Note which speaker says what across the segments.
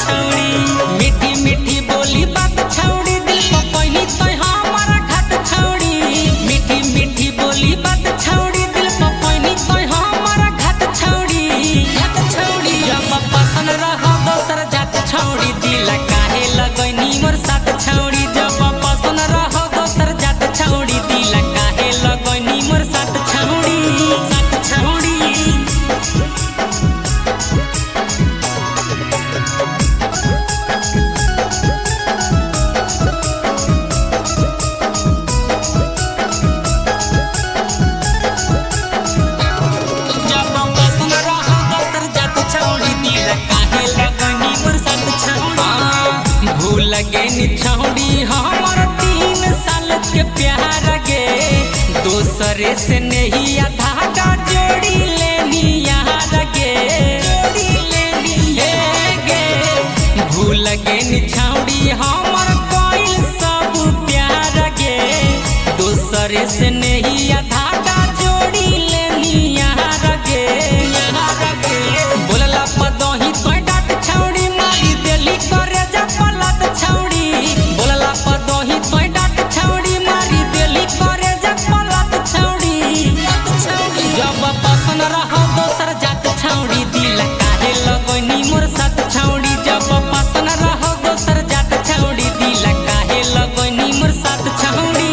Speaker 1: छौड़ी मीठी मीठी बोली बात छौड़ी दिल पर पहिनी तो हमारा घात छौड़ी मीठी मीठी बोली बात छौड़ी दिल पर पहिनी तो हमारा घात छौड़ी जब पसंद रह दोसर जात छौड़ी दिल काहे लगैनी मोर साथ छौड़ी जब पसंद रह दोसर जात छौड़ी दिल काहे लगैनी मोर साथ छौड़ी लगेनी छौड़ी हमर 3 साल के प्यार गे दूसरे से नहीं धागा जोड़ी लेनी यार गे भूल गेनी छौड़ी हमर कोई सब प्यार गे दूसरे से नहीं धागा जोड़ी लेनी यार गे बोलला पदही तो डाट छौड़ी मारी देली करे जा पलत छौड़ी बोलला पदही तो डाट छौड़ी मारी देली करे जा पलत छौड़ी जब पसंद रह दोसर जात छौड़ी दिल काहे लगैनी मोर साथ छौड़ी जब पसंद रह दोसर जात छौड़ी दिल काहे लगैनी मोर साथ छौड़ी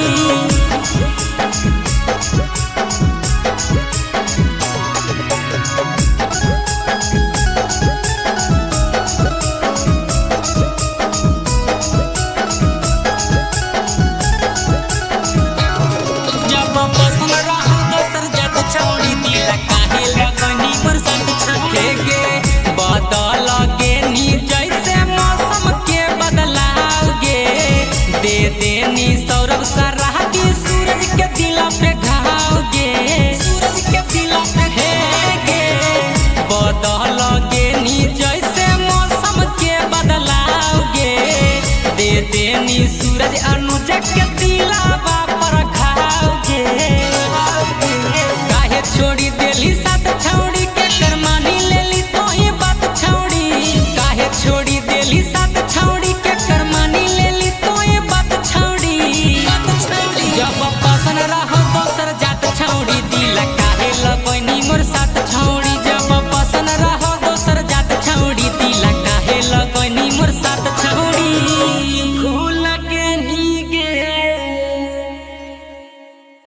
Speaker 1: बदल गेनी जैसे मौसम के बदलाव गे दे देनी सौरभ सराहती सूरज के दिल पे घाव गे बदल गेनी जैसे मौसम के बदलाव गे दे देनी सूरज अनुज के